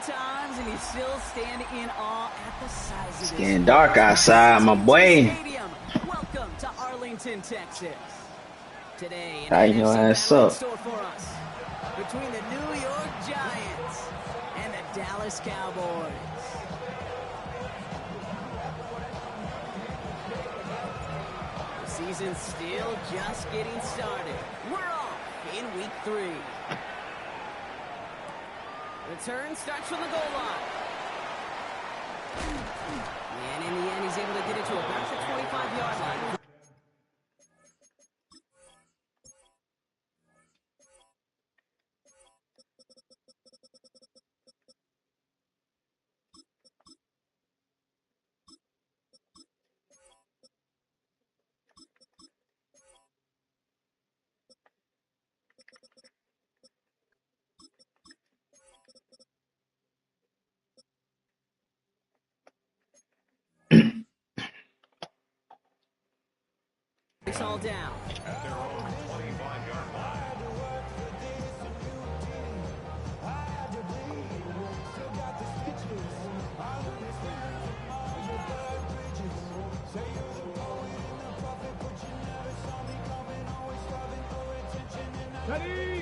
times, and you still stand in awe at the size of this. It's getting dark outside, my boy. Welcome to Arlington, Texas. Today, Tighten your ass up. Store for us between the New York Giants and the Dallas Cowboys. The season's still just getting started. We're off in week 3. Return starts from the goal line. And in the end, he's able to get it to about the 25-yard line. It's all down. At their own 25-yard line.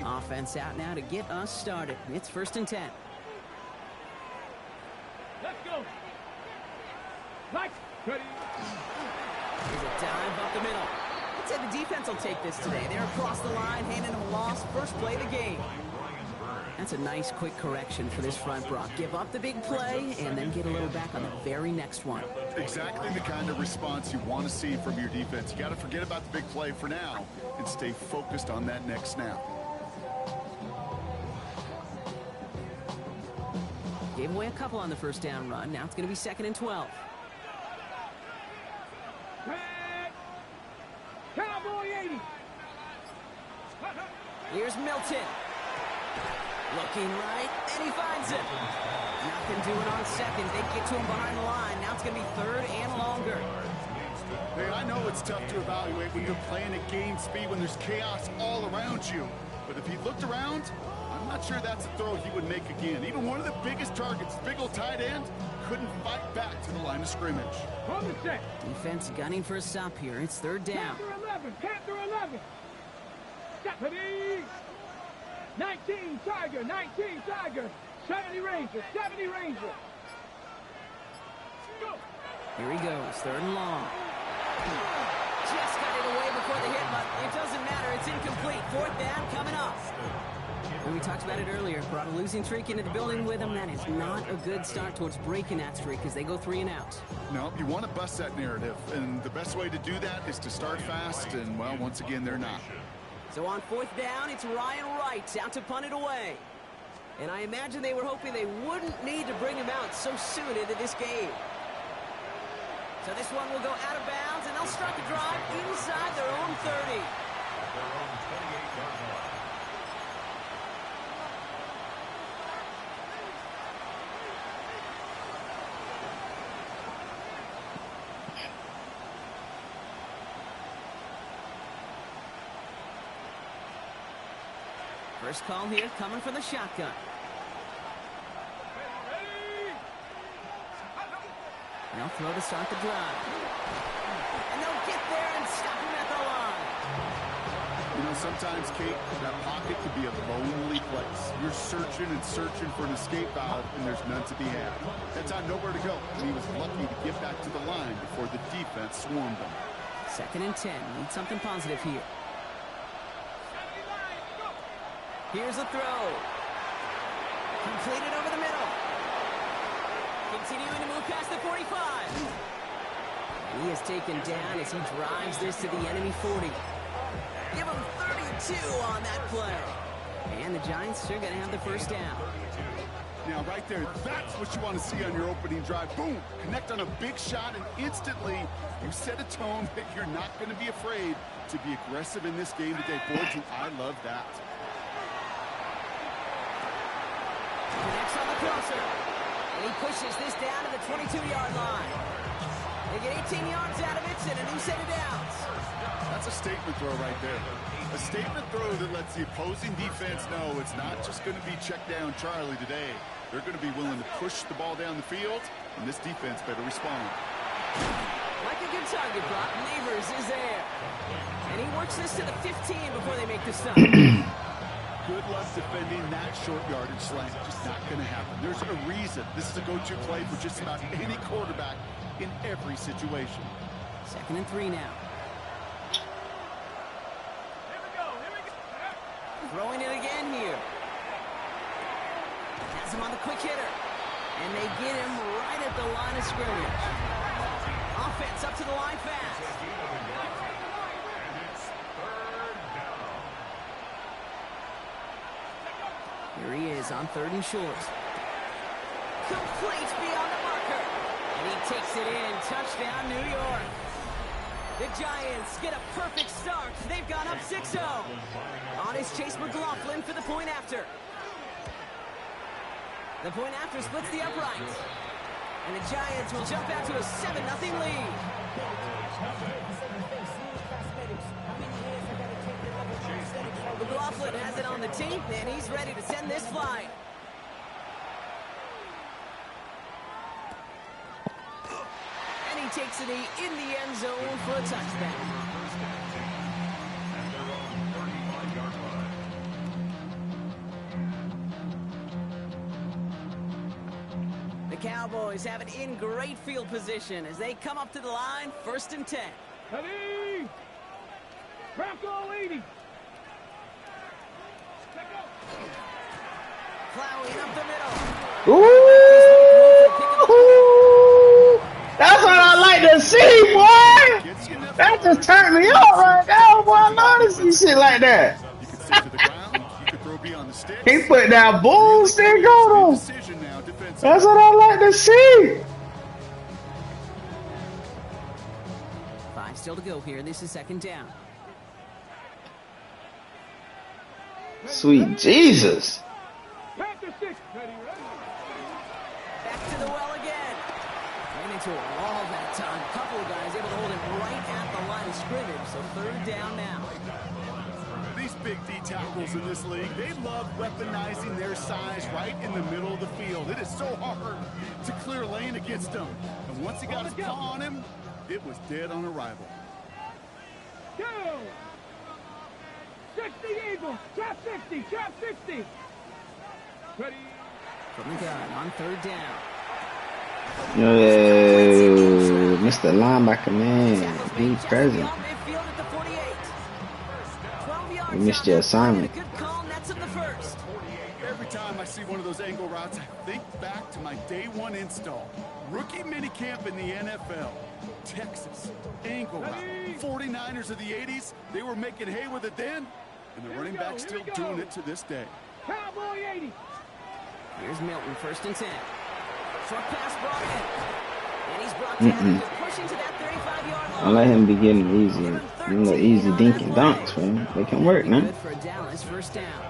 Offense out now to get us started. It's 1st and 10. Let's go. Right. Ready. Here's a dive up the middle. I'd say the defense will take this today. They're across the line, handing them a loss. First play of the game. That's a nice, quick correction for this front, Brock. Give up the big play and then get a little back on the very next one. Exactly the kind of response you want to see from your defense. You got to forget about the big play for now and stay focused on that next snap. Gave away a couple on the first down run. Now it's going to be 2nd and 12. Cowboy 80. Here's Milton. Looking right, and he finds it. Nothing doing on 2nd. They get to him behind the line. Now it's going to be 3rd and longer. Hey, I know it's tough to evaluate when you're playing at game speed, when there's chaos all around you. But if he looked around, I'm not sure that's a throw he would make again. Even one of the biggest targets, big old tight end, couldn't fight back to the line of scrimmage. Defense gunning for a stop here. It's 3rd down. Panther 11. Deputy. 19 Tiger. 19 Tiger. 70 Ranger. 70 Ranger. Go. Here he goes. 3rd and long. Just got it away before the hit, but it doesn't matter. It's incomplete. 4th down coming up. We talked about it earlier. Brought a losing streak into the building with them. That is not a good start towards breaking that streak as they go 3 and out. No, you want to bust that narrative, and the best way to do that is to start fast, and, well, once again, they're not. So on 4th down, it's Ryan Wright out to punt it away. And I imagine they were hoping they wouldn't need to bring him out so soon into this game. So this one will go out of bounds, and they'll start the drive inside their own 30. At their own 28-yard line. First call here coming from the shotgun. They'll throw to start the drive. And they'll get there and stop him at the line. You know, sometimes, Kate, that pocket could be a lonely place. You're searching and searching for an escape valve, and there's none to be had. That time, nowhere to go. And he was lucky to get back to the line before the defense swarmed him. 2nd and 10. Need something positive here. Here's a throw. Completed over the middle. Continuing to move past the 45. And he is taken down as he drives this to the enemy 40. Give him 32 on that play. And the Giants are going to have the first down. Now, right there, that's what you want to see on your opening drive. Boom! Connect on a big shot, and instantly you set a tone that you're not going to be afraid to be aggressive in this game today. Boy, do I love that. Connects on the crosser. And he pushes this down to the 22-yard line. They get 18 yards out of it and a new set of downs. That's a statement throw right there. A statement throw that lets the opposing defense know it's not just going to be check down Charlie today. They're going to be willing to push the ball down the field, and this defense better respond. Like a good target block, Neighbors is there. And he works this to the 15 before they make the stop. Good luck defending that short yardage slant. Just not going to happen. There's a reason this is a go-to play for just about any quarterback in every situation. 2nd and 3 now. Throwing it again here. Has him on the quick hitter. And they get him right at the line of scrimmage. Offense up to the line fast. Here he is on 3rd and short. Complete beyond the marker. And he takes it in. Touchdown, New York. The Giants get a perfect start. They've gone up 6-0. On is Chase McLaughlin for the point after. The point after splits the uprights. And the Giants will jump out to a 7-0 lead. McLaughlin has it on the team, and he's ready to send this flying. And he takes it in the end zone for a touchdown. The Cowboys have it in great field position as they come up to the line, 1st and 10. Ready? Bronco 80. Plowing up the middle. Ooh! That's what I like to see, boy! That just turned me on right now, boy. I love to see shit like that. You can stick to the ground. You can throw beyond the sticks. He put that bullshit on him. That's what I like to see. 5 still to go here. This is 2nd down. Sweet Jesus. Panther 6. Ready? Back to the well again. Ran into a wall that time. A couple of guys able to hold him right at the line of scrimmage. So 3rd down now. These big D tackles in this league, they love weaponizing their size right in the middle of the field. It is so hard to clear lane against them. And once he got his paw on him, it was dead on arrival. 2. 60 Eagles. Trap 60. Trap 60. Ready? From the gun on 3rd down. Yo, Mr. Linebacker, man. Be present. You missed your assignment. Every time I see one of those angle routes, I think back to my day 1 install. Rookie minicamp in the NFL. Texas, angle route. 49ers of the 80s, they were making hay with it then, and the running back's still doing it to this day. Cowboy 80. Here's Milton, 1st and 10. Short pass brought in. And he's brought down, pushing to that 35-yard line. I let him be getting easy dink and dunks, man. They can work, man. Good for Dallas, 1st down.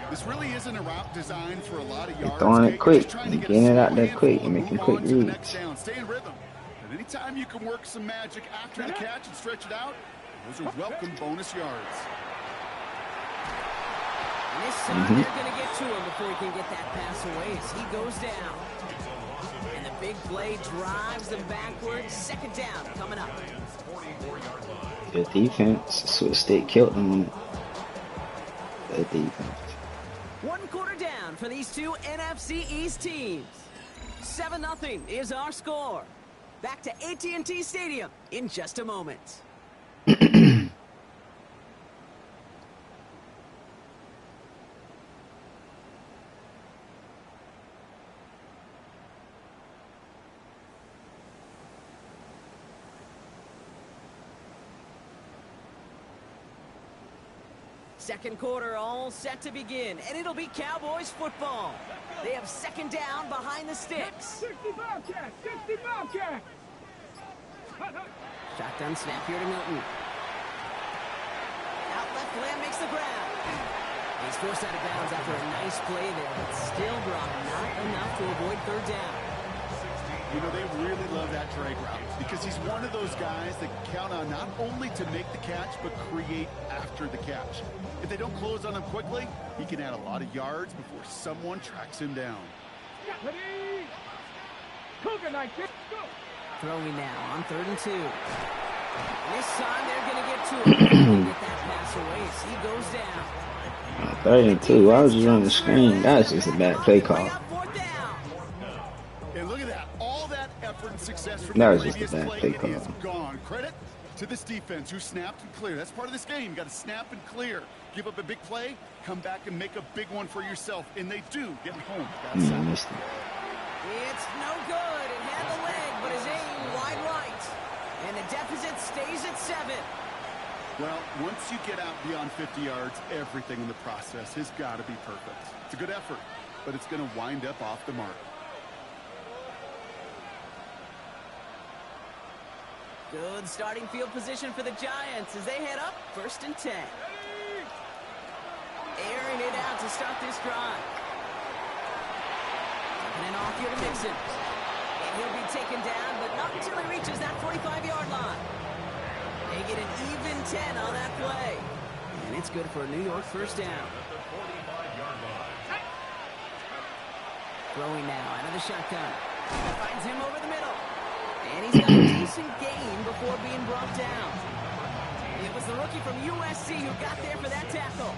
This really isn't a route designed for a lot of yards. Throwing it quick, and getting it out there quick, and making quick reads. Stay in rhythm. And anytime you can work some magic after the catch and stretch it out, those are welcome bonus yards. And this time they're going to get to him before he can get that pass away as he goes down. And the big play drives them backwards. 2nd down coming up. The defense, Swiss State killed them on it. The defense. 1 quarter down for these two NFC East teams. 7-0 is our score. Back to AT&T Stadium in just a moment. Second quarter all set to begin, and it'll be Cowboys football. They have 2nd down behind the sticks. 60 Bobcat. 60 Bobcat. Shotgun snap here to Milton. Out left, Lamb makes the grab. He's forced out of bounds after a nice play there, but still brought not enough to avoid 3rd down. You know, they really love that drag route because he's one of those guys that count on not only to make the catch, but create after the catch. If they don't close on him quickly, he can add a lot of yards before someone tracks him down. Ready? Cougar 19. Go. Throwing now on 3rd and 2. This time they're going to get to him. Get that pass away as he goes down. 3rd and 2. I was just on the screen. That's just a bad play call. And look at that. All that effort and success from That the was just a previous bad play, play it call. is gone. Credit to this defense who snapped and cleared. That's part of this game. You got to snap and clear. Give up a big play, come back and make a big one for yourself. And they do get home. That's Missed it. It's no good. It had the leg, but his aim wide right. And the deficit stays at 7. Well, once you get out beyond 50 yards, everything in the process has got to be perfect. It's a good effort, but it's going to wind up off the mark. Good starting field position for the Giants as they head up 1st and 10. Airing it out to start this drive. Taking it off here to Mixon. And he'll be taken down, but not until he reaches that 45-yard line. They get an even 10 on that play. And it's good for a New York 1st down. Throwing now out of the shotgun. Finds him over the middle. And he's got a decent gain before being brought down. It was the rookie from USC who got there for that tackle.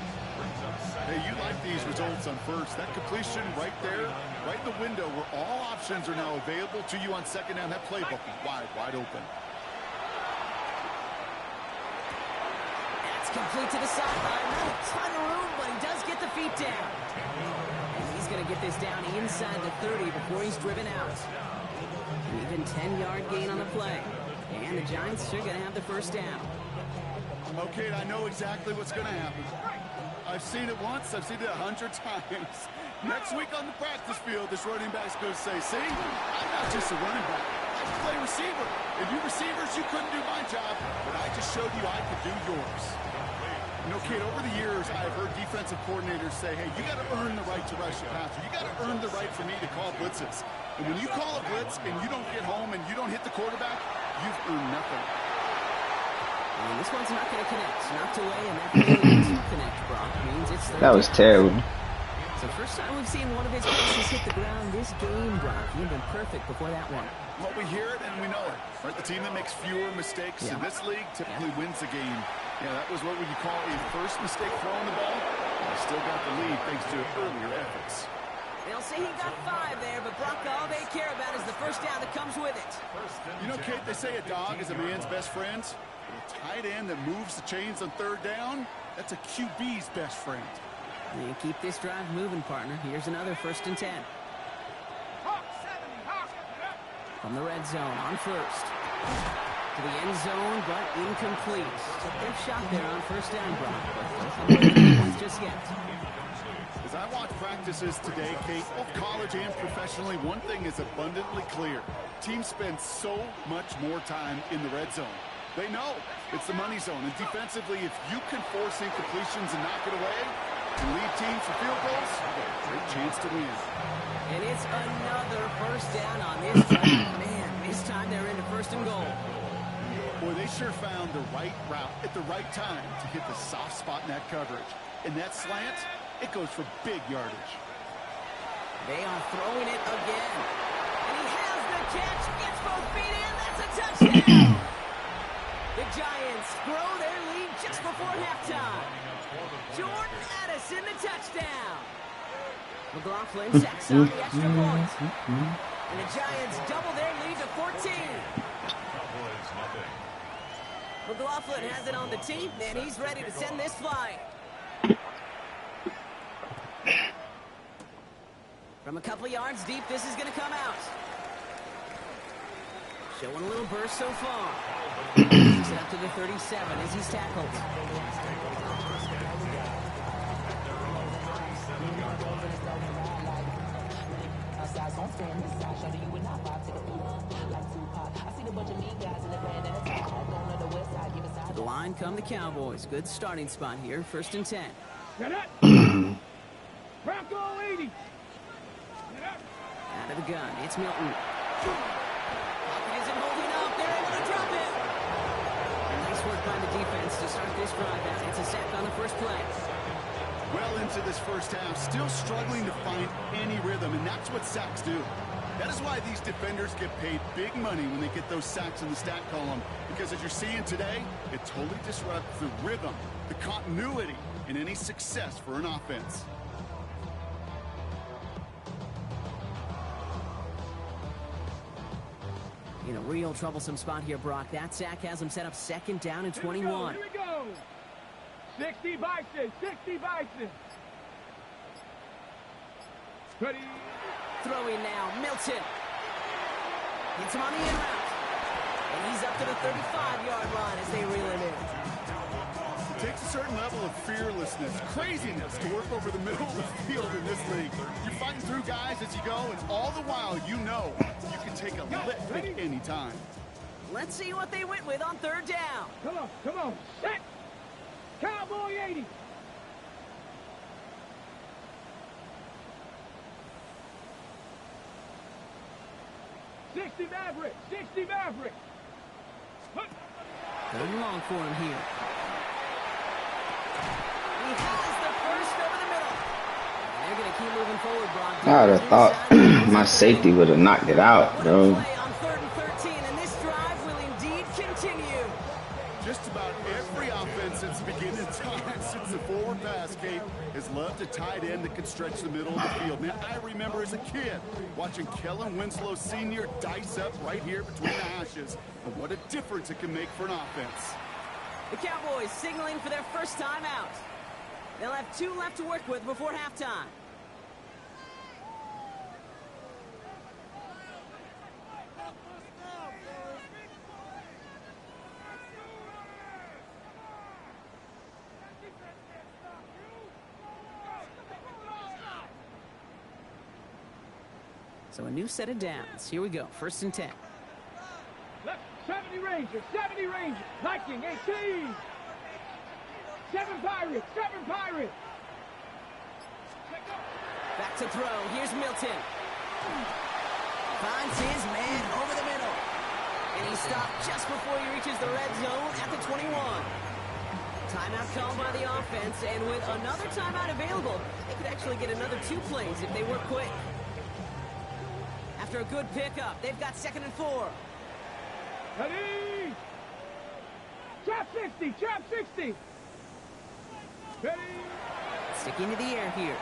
Hey, you like these results on 1st. That completion right there, right in the window where all options are now available to you on 2nd down. That playbook wide open. That's complete to the sideline. Not a ton of room, but he does get the feet down. And he's going to get this down inside the 30 before he's driven out. An even 10-yard gain on the play. And the Giants are going to have the 1st down. Okay, I know exactly what's going to happen. I've seen it once. I've seen it 100 times. Next week on the practice field, this running back's going to say, see, I'm not just a running back. I can play receiver. And you receivers, you couldn't do my job, but I just showed you I could do yours. You know, Kate, over the years, I've heard defensive coordinators say, hey, you got to earn the right to rush the passer. You got to earn the right for me to call blitzes. And when you call a blitz and you don't get home and you don't hit the quarterback, you've earned nothing. And this one's not going to connect. Knocked away, and that failure to connect, Brock, means it's That was terrible. It's the first time we've seen one of his passes hit the ground this game, Brock. He'd been perfect before that one. Well, we hear it and we know it. Right? The team that makes fewer mistakes in this league typically wins the game. Yeah, that was what would you call a first mistake throwing the ball. They still got the lead thanks to earlier efforts. They'll say he got 5 there, but Brock, all they care about is the 1st down that comes with it. You know, Kate, they say a dog is a man's best friend. A tight end that moves the chains on 3rd down, that's a QB's best friend. And keep this drive moving, partner. Here's another 1st and 10. From the red zone on 1st. To the end zone, but incomplete. Took their shot there on 1st down, Brock, but don't have any points just yet. As I watch practices today, Kate, both college and professionally, one thing is abundantly clear. Teams spend so much more time in the red zone. They know it's the money zone. And defensively, if you can force incompletions and knock it away and lead teams for field goals, you got a great chance to win. And it's another 1st down on this drive. Man, this time they're into 1st and goal. Boy, they sure found the right route at the right time to hit the soft spot in that coverage. And that slant, it goes for big yardage. They are throwing it again. And he has the catch, gets both feet in, that's a touchdown! The Giants grow their lead just before halftime. Jordan Addison, the touchdown. McLaughlin sacks on the extra point. And the Giants double their lead to 14. McLaughlin has it on the tee, and he's ready to send this flying. From a couple yards deep, this is going to come out. Showing a little burst so far. He's up to the 37 as he's tackled. To the line come the Cowboys. Good starting spot here. 1st and 10. Get it. Bronco 80. Out of the gun. It's Milton. Pocket isn't holding up. They're able to drop it. Nice work by the defense to start this drive out. It's a sack on the first play. Well into this first half, still struggling to find any rhythm, and that's what sacks do. That is why these defenders get paid big money when they get those sacks in the stat column, because as you're seeing today, it totally disrupts the rhythm, the continuity, and any success for an offense. In a real troublesome spot here, Brock. That sack has him set up second down and 21. Here we go. 60 Bison, 60 Bison. Ready. Throwing now, Milton. Hits him on the in route. And he's up to the 35-yard line as they reel him in. It takes a certain level of fearlessness, craziness to work over the middle of the field in this league. You're fighting through guys as you go, and all the while you know you can take a lick at any time. Let's see what they went with on third down. Come on, set. Cowboy 80. Maverick, 60 Maverick. Third and long for him here. He has the first over the middle. And they're going to keep moving forward, Brock. I would have thought my safety would have knocked it out, bro. Play on 3rd and 13, and this drive will indeed continue. Just about every offense since the beginning of time, since the forward pass, Kate, has loved a tight end that can stretch the middle of the field. Man, I remember as a kid watching Kellen Winslow Sr. dice up right here between the hashes. And what a difference it can make for an offense. The Cowboys signaling for their first time out. They'll have 2 left to work with before halftime. So a new set of downs. Here we go. 1st and 10. Left, 70 Rangers, 70 Rangers. Viking, 18. 7 Pirates, 7 Pirates. Back to throw. Here's Milton. Finds his man over the middle. And he stopped just before he reaches the red zone at the 21. Timeout called by the offense, and with another timeout available, they could actually get another 2 plays if they work quick. After a good pickup, they've got 2nd and 4. Ready? Trap 60, trap 60. Ready? Sticking to the air here.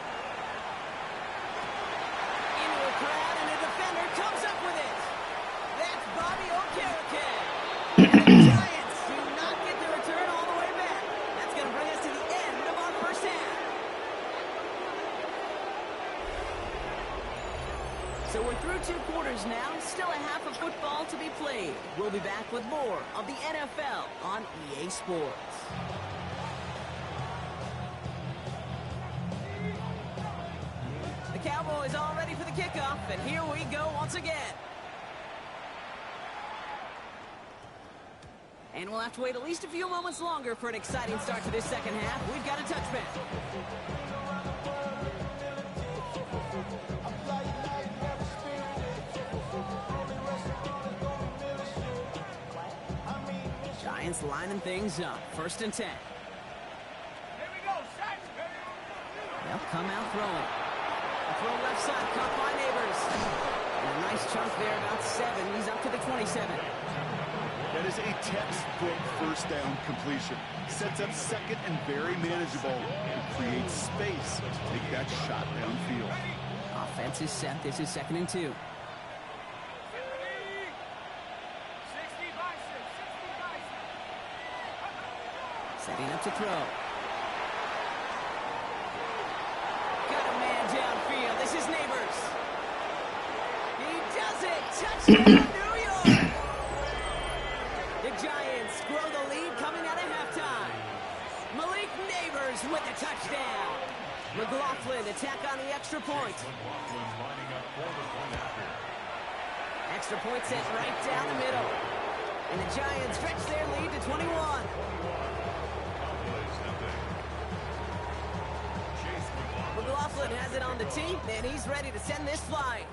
Into a crowd, and a defender comes up with it. That's Bobby Okereke. And the Giants do not get the return all the way back. That's going to bring us to the end of our first half. So we're through 2 quarters now. Still a half of football to be played. We'll be back with more of the NFL on EA Sports. The Cowboys all ready for the kickoff, and here we go once again. And we'll have to wait at least a few moments longer for an exciting start to this second half. We've got a touchback. Giants lining things up. 1st and 10. Here we go, set. They'll come out throwing. A throw left side, caught by Neighbors. And a nice chunk there, about 7. He's up to the 27. That is a textbook first down completion. Sets up 2nd and very manageable and creates space to take that shot downfield. Offense is set. This is 2nd and 2. Setting up to throw. Got a man downfield. This is Neighbors. He does it. Touchdown, New York. The Giants grow the lead coming out of halftime. Malik Neighbors with the touchdown. McLaughlin attack on the extra point. Extra point set right down the middle. And the Giants stretch their lead to 21. McLaughlin has it on the tee, and he's ready to send this flying.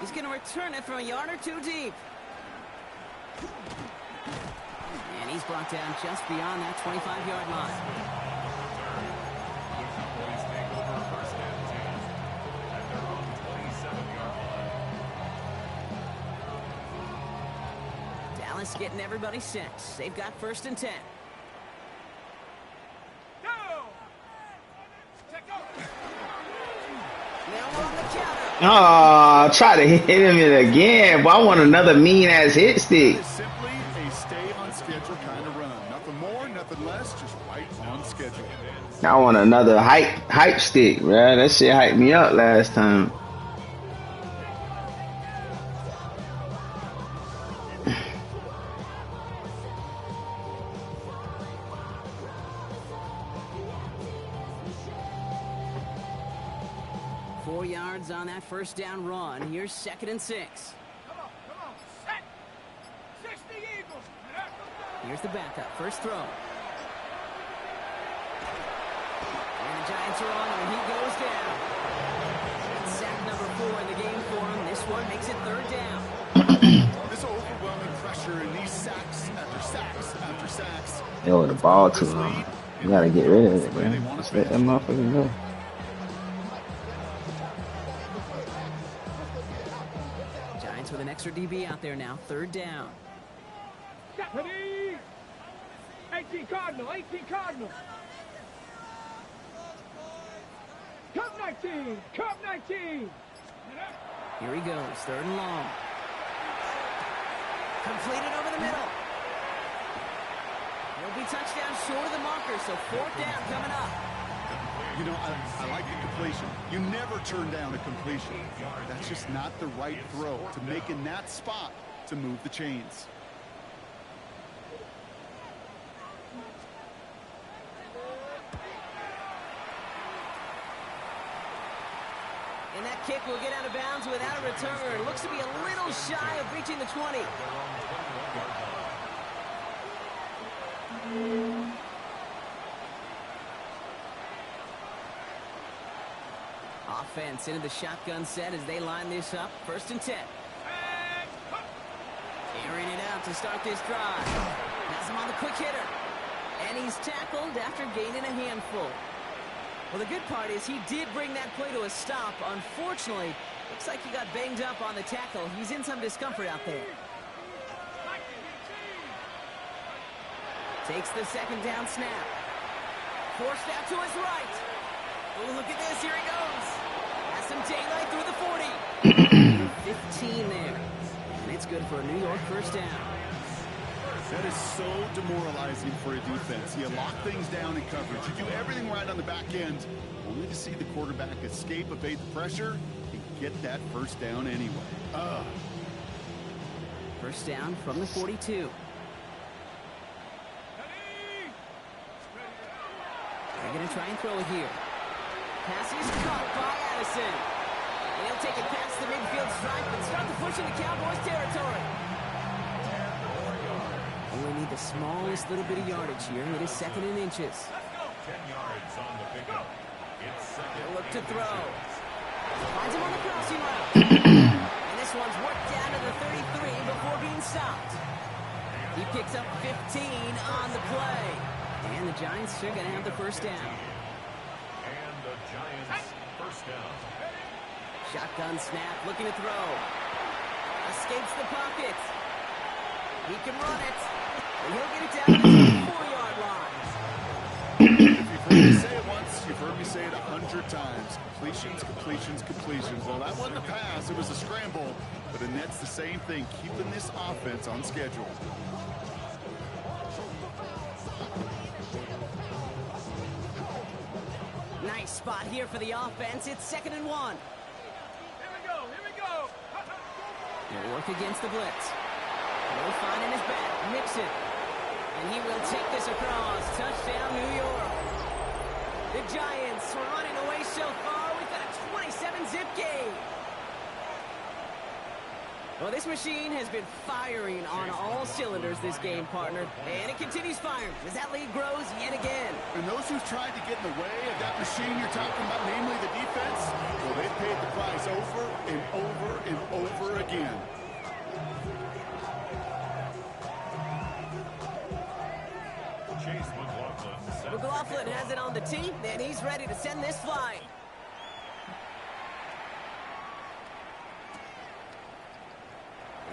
He's going to return it from a yard or two deep. And he's brought down just beyond that 25-yard line. The Cowboys take over first and 10 at their own 27-yard line. Dallas getting everybody set. They've got first and 10. Now we're on the counter. Oh, try to hit him it again. But I want another mean-ass hit stick. It's simply a stay on schedule kind of run. Nothing more, nothing less, just right on schedule. I want another hype stick, bro. That shit hyped me up last time. On that first down run. Here's second and 6. Come on, set. 60 Eagles. Here's the backup. First throw. And the Giants are on him, and he goes down. That's sack number 4 in the game for him. This one makes it third down. This overwhelming pressure and these sacks after sacks after sacks. Yo, the ball too long. You gotta get rid of it, man. Just let that motherfucker go. With an extra DB out there now. Third down. 18 Cardinal. Cup 19. Here he goes. Third and long. Completed over the middle. It'll be touchdown short of the marker, so fourth down coming up. You know, I like the completion. You never turn down a completion. That's just not the right throw to make in that spot to move the chains. And that kick will get out of bounds without a return. Looks to be a little shy of reaching the 20. Offense into the shotgun set as they line this up. First and 10. Airing it out to start this drive. Has him on the quick hitter. And he's tackled after gaining a handful. Well, the good part is he did bring that play to a stop. Unfortunately, looks like he got banged up on the tackle. He's in some discomfort out there. Takes the second down snap. Forced out to his right. Oh, look at this. Here he goes. Has some daylight through the 40. 15 there. And it's good for a New York first down. That is so demoralizing for a defense. You lock things down in coverage. You do everything right on the back end, only to see the quarterback escape, evade the pressure, and get that first down anyway. First down from the 42. They're going to try and throw it here. Pass is caught by Addison. And he'll take it past the midfield stripe and start the push into Cowboys territory. Only need the smallest little bit of yardage here. It is second in inches. 10 yards on the pickup. It's second. He'll look to throw. Finds him on the crossing route. And this one's worked down to the 33 before being stopped. He picks up 15 on the play. And the Giants are going to have the first down. And the Giants first down. Shotgun snap, looking to throw. Escapes the pocket. He can run it. And he'll get it down to the 4-yard line. If you've heard me say it once, you've heard me say it 100 times. Completions. Well, that wasn't a pass. It was a scramble. But Annette's the same thing, keeping this offense on schedule. Nice spot here for the offense. It's second and 1. Here we go. He'll work against the blitz. He'll find in his back. Mixon. And he will take this across. Touchdown, New York. The Giants are running away so far. We've got a 27-zip game. Well, this This machine has been firing on all cylinders this game, partner. And it continues firing as that lead grows yet again. And those who've tried to get in the way of that machine you're talking about, namely the defense, well, they've paid the price over and over and over again. Chase McLaughlin has it on the tee, and he's ready to send this flying.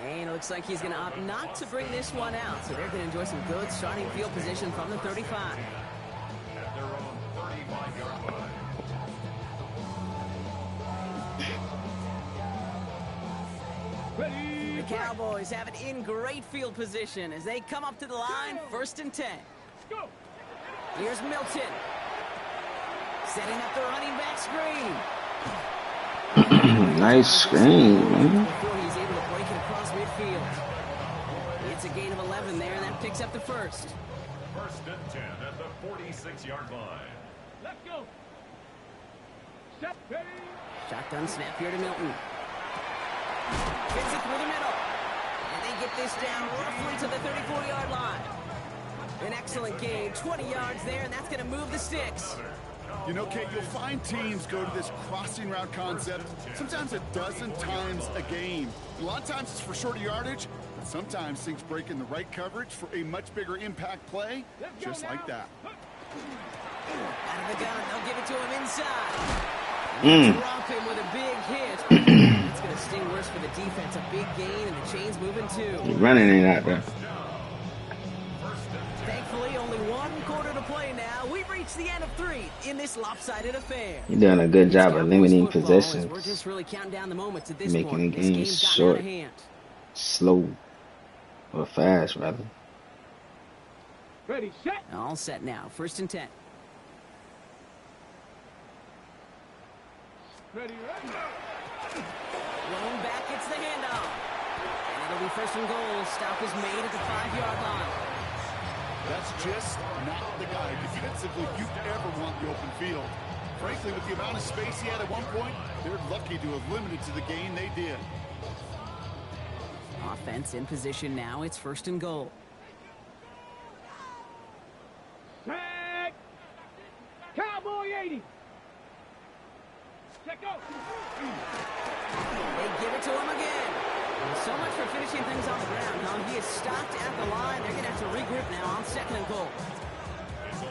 And it looks like he's going to opt not to bring this one out. So they're going to enjoy some good starting field position from the 35. At their own 35-yard line. The Cowboys have it in great field position as they come up to the line, 1st and 10. Here's Milton. Setting up the running back screen. Nice screen, man. Before he's able to break it across midfield. It's a gain of 11 there, and that picks up the first. 1st and 10 at the 46-yard line. Let's go. Set, ready. Shotgun snap here to Milton. Gets it through the middle. And they get this down roughly to the 34-yard line. An excellent gain, 20 yards there, and that's going to move the sticks. You know, Kate, you'll find teams go to this crossing route concept sometimes a dozen times a game. A lot of times it's for shorter yardage, but sometimes things break in the right coverage for a much bigger impact play, just like that. Out of the gun, they'll give it to him inside. Mm. Drop him with a big hit. It's going to sting worse for the defense. A big gain, and the chain's moving too. Running ain't out there. Thankfully, only 1 quarter to play now. We've reached the end of 3 in this lopsided affair. You're doing a good job of limiting We're possessions, just really counting down the moments at this making point. the This game game's gotten out short, of hand. slow, or fast, rather. Ready, set. All set now. 1st and 10. Ready, ready. Rolling back, it's the handoff. And it'll be 1st and goal. Stop is made at the 5-yard line. That's just not the guy defensively you'd ever want the open field. Frankly, with the amount of space he had at one point, they're lucky to have limited to the gain they did. Offense in position now. It's 1st and goal. Set. Cowboy 80. Set, go. They give it to him again. So much for finishing things on the ground, huh? He is stopped at the line. They're going to have to regroup now on 2nd and goal.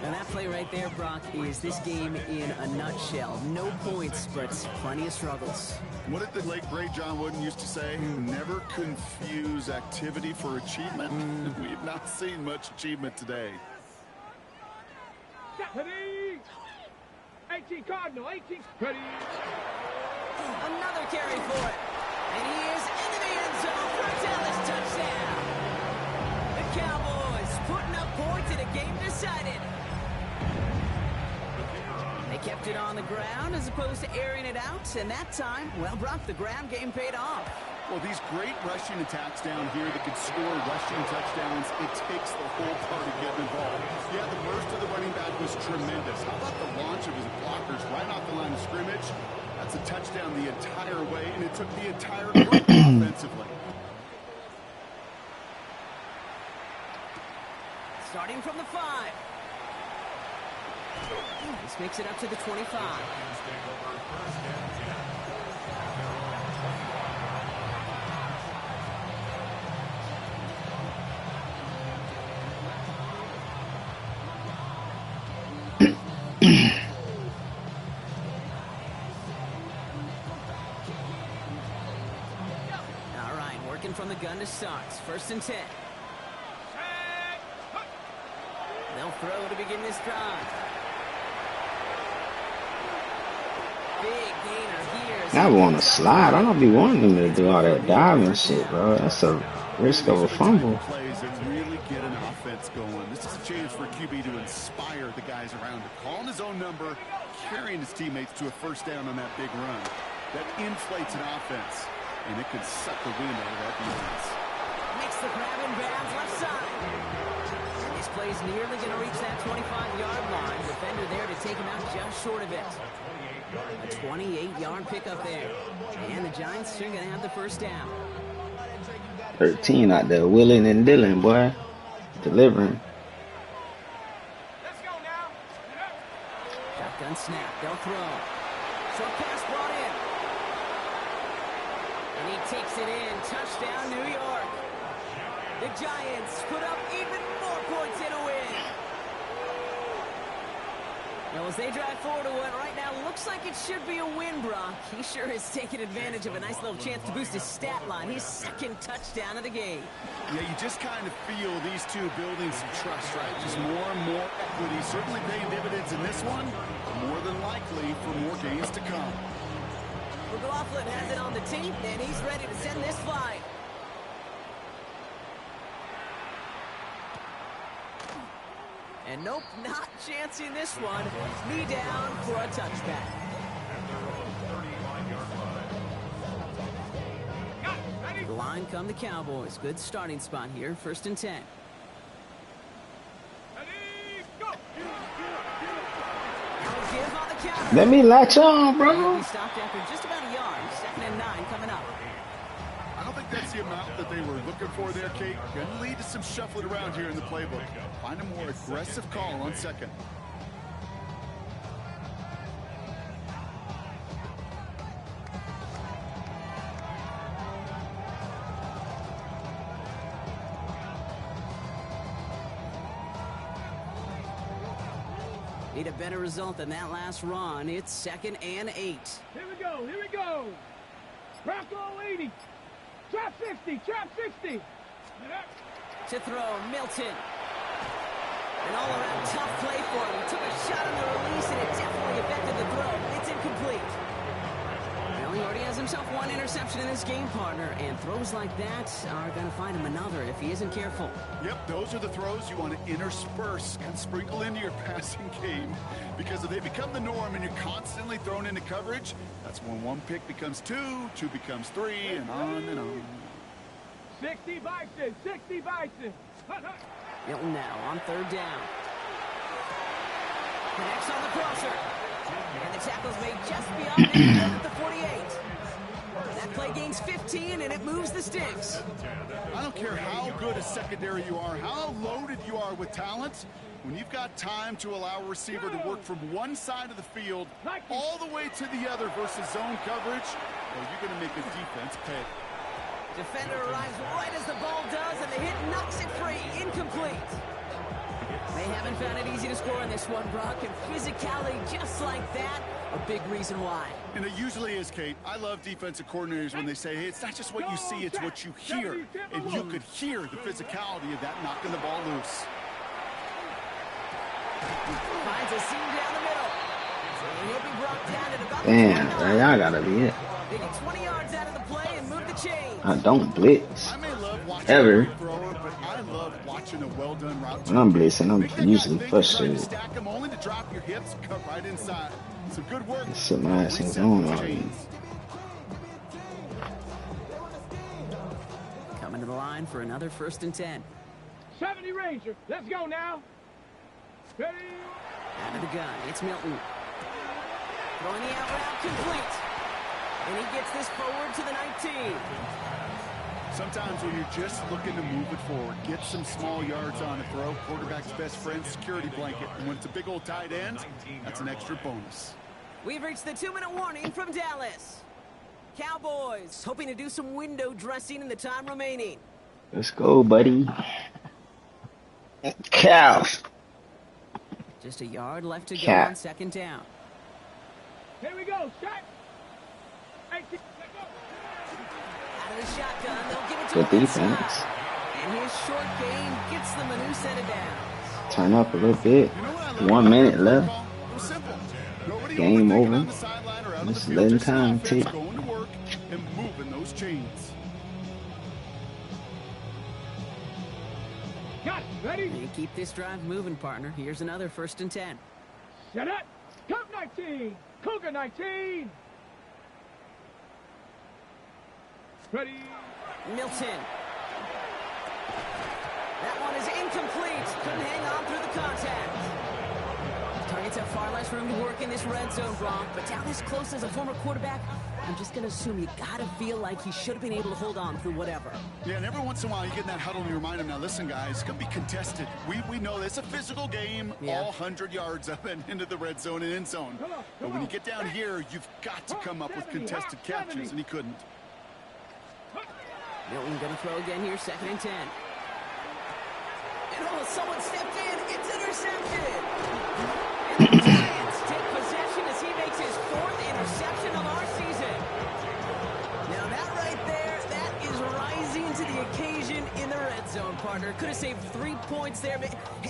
And that play right there, Brock, is this game in a nutshell. No points, but plenty of struggles. What did the late, great John Wooden used to say? Never confuse activity for achievement. We've not seen much achievement today. Set, ready. 18 Cardinal, 18. Ready. Another carry for it. And he is into the end zone for a Dallas touchdown. The Cowboys putting up points in a game decided. They kept it on the ground as opposed to airing it out. And that time, well, Brock, the ground game paid off. Well, these great rushing attacks down here that could score rushing touchdowns, it takes the whole party getting involved. Yeah, the burst of the running back was tremendous. How about the launch of his blockers right off the line of scrimmage? That's a touchdown the entire way, and it took the entire group offensively. Starting from the 5. This makes it up to the 25. All right, working from the gun to start. 1st and 10. They'll throw to begin this drive. Big gainer here. I want to slide. I don't be wanting them to do all that diving shit, bro. That's a risk of a fumble. Plays that really get an offense going. This is a chance for a QB to inspire the guys around him. Calling his own number, carrying his teammates to a 1st down on that big run. That inflates an offense, and it could suck the wind out of that defense. Makes the grab and bounds left side. This play's nearly going to reach that 25-yard line. Defender there to take him out just short of it. A 28-yard pickup there. And the Giants are going to have the 1st down. 13 out there, willing and dealing, boy. Delivering. Let's go now. Shotgun snap. They'll throw. Short pass brought in. And he takes it in. Touchdown, New York. The Giants put up even more points in a win. Now, as they drive forward to what right now looks like it should be a win, Brock. He sure has taken advantage of a nice little chance to boost his stat line. His second touchdown of the game. Yeah, you just kind of feel these two building some trust, right? Just more and more equity. Certainly paying dividends in this one. More than likely for more games to come. McLaughlin has it on the team, and he's ready to send this flying. And nope, not chancing this one. Knee down for a touchback. The line come the Cowboys. Good starting spot here. 1st and 10. Give on the counter. Let me latch on, bro. He stopped after just about a yard. 2nd and 9 coming up. I don't think that's the amount that they were looking for there, Kate. Going to lead to some shuffling around here in the playbook. Find a more aggressive call on 2nd. Need a better result than that last run. It's 2nd and 8. Here we go. Here we go. Bronco 80. Trap 60. Trap 60. To throw, Milton. An all-around tough play for him. He took a shot on the release, and it definitely affected the throw. It's incomplete. Well, he already has himself one interception in this game, partner, and throws like that are going to find him another if he isn't careful. Yep, those are the throws you want to intersperse and sprinkle into your passing game. Because if they become the norm and you're constantly thrown into coverage, that's when one pick becomes 2, 2 becomes 3, and on and on. 60 Bison. 60 Bison. Milton now on 3rd down. Connects on the crosser. And the tackle's made just beyond midfield at the 48. That play gains 15, and it moves the sticks. I don't care how good a secondary you are, how loaded you are with talent, when you've got time to allow a receiver to work from one side of the field all the way to the other versus zone coverage, well, you're going to make the defense pay. Defender arrives right as the ball does, and the hit knocks it free. Incomplete. They haven't found it easy to score in this one, Brock, and physicality just like that, a big reason why. And it usually is, Kate. I love defensive coordinators when they say, hey, it's not just what you see, it's what you hear. And you could hear the physicality of that knocking the ball loose. Finds a seam down the middle. And he'll be brought down at about Damn, bro, y'all gotta be it. They get 20 yards out of the play and move the chain. I don't blitz. I may love watching Ever. a thrower, but I love watching a well-done route. When I'm blitzing, I'm Make that guy usually think you're trying to frustrated. stack him only to drop your hips, cut right inside. Some good work. Sit my ass in Reset zone those already. chains. Coming to the line for another 1st and 10. 70 Ranger. Let's go now. Ready? Out of the gun, it's Milton. Throwing the out route complete. And he gets this forward to the 19. Sometimes when you're just looking to move it forward, get some small yards on a throw, quarterback's best friend, security blanket. And when it's a big old tight end, that's an extra bonus. We've reached the 2-minute warning from Dallas. Cowboys hoping to do some window dressing in the time remaining. Let's go, buddy. Cow. Just a yard left to go Cat. on 2nd down. Here we go. Shot. 18. Let's go. Out of the shotgun, they'll give it to Good him defense. inside. And his short game gets them a new set of downs. Turn up a little bit. You know what I love 1 about minute that left. call? It was simple. Nobody Game overthinking over. on the sideline or out on the Just field, letting just the time offense tick. going to work and moving those chains. Got it. Ready? And keep this drive moving, partner. Here's another 1st and 10. Set up. Cup 19. Cougar 19. Ready? Milton. That one is incomplete. Couldn't hang on through the contact. Giants have far less room to work in this red zone, Bronk, but down this close as a former quarterback, I'm just going to assume you got to feel like he should have been able to hold on through whatever. Yeah, and every once in a while you get in that huddle and you remind him, now listen, guys, it's going to be contested. We know this, a physical game, all 100 yards up and into the red zone and end zone. But when you get down here, you've got to come up with contested catches, and he couldn't. Milton going to throw again here, 2nd and 10. And oh, someone stepped in. It's intercepted. And the Giants take possession as he makes his 4th interception of our season. Now that right there, that is rising to the occasion in the red zone, partner. Could have saved 3 points there,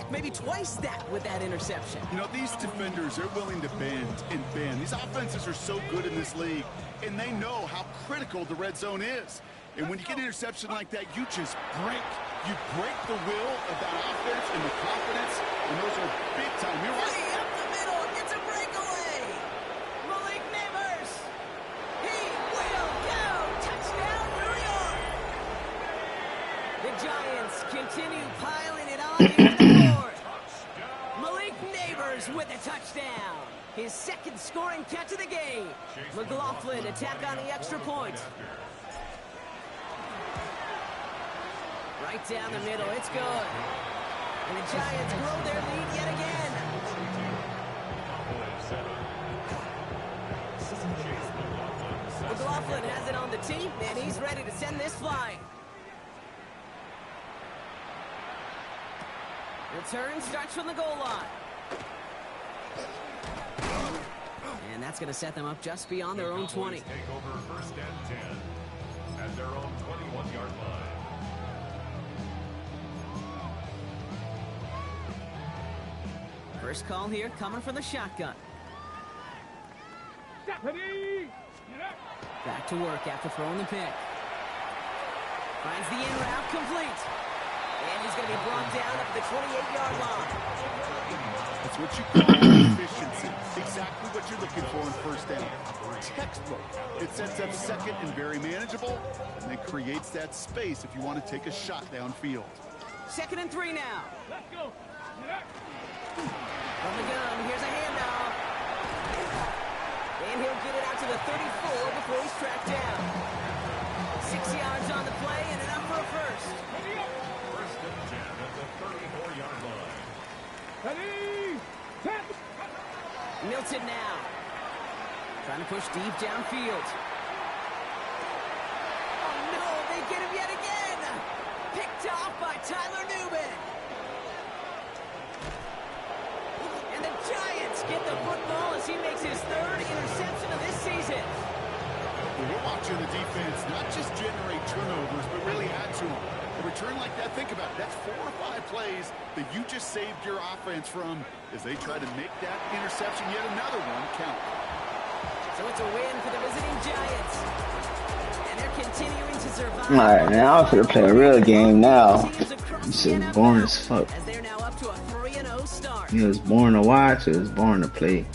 maybe twice that with that interception. You know, these defenders, they're willing to bend and bend. These offenses are so good in this league, and they know how critical the red zone is. And when you get an interception like that, you just break. You break the will of that offense and the confidence, and those are big time. You're right. Hey, up the middle, it's a breakaway. Malik Neighbors. He will go. Touchdown, New York. The Giants continue piling it on here in the 4th. Malik Neighbors with a touchdown. His 2nd scoring catch of the game. McLaughlin attack on the extra point. Right down the middle, it's good. And the Giants grow their lead yet again. McLaughlin has it on the tee, and he's ready to send this flying. Return starts from the goal line. And that's going to set them up just beyond their own 20. Take over 1st and 10 at their own 21-yard line. First call here coming from the shotgun. Stephanie! Back to work after throwing the pick. Finds the in route complete. And he's going to be brought down at the 28-yard line. That's what you call efficiency. Exactly what you're looking for in 1st down. Textbook. It sets up 2nd and very manageable, and it creates that space if you want to take a shot downfield. 2nd and 3 now. Let's go! From the gun, here's a handoff. And he'll get it out to the 34 before he's tracked down. 6 yards on the play and enough for a first. 1st and 10 at the 34-yard line. Ready! Set! Milton now. Trying to push deep downfield. Oh no, they get him yet again. Picked off by Tyler Newman. And the Giants get the football as he makes his 3rd interception of this season. We're watching the defense not just generate turnovers, but really add to them. A return like that, think about it. That's 4 or 5 plays that you just saved your offense from as they try to make that interception, yet another one, count. So it's a win for the visiting Giants. And they're continuing to survive. All right, now I'm gonna play a real game now. This is boring as fuck. As they're now up to a 3-0 start. It was boring to watch. It was boring to play.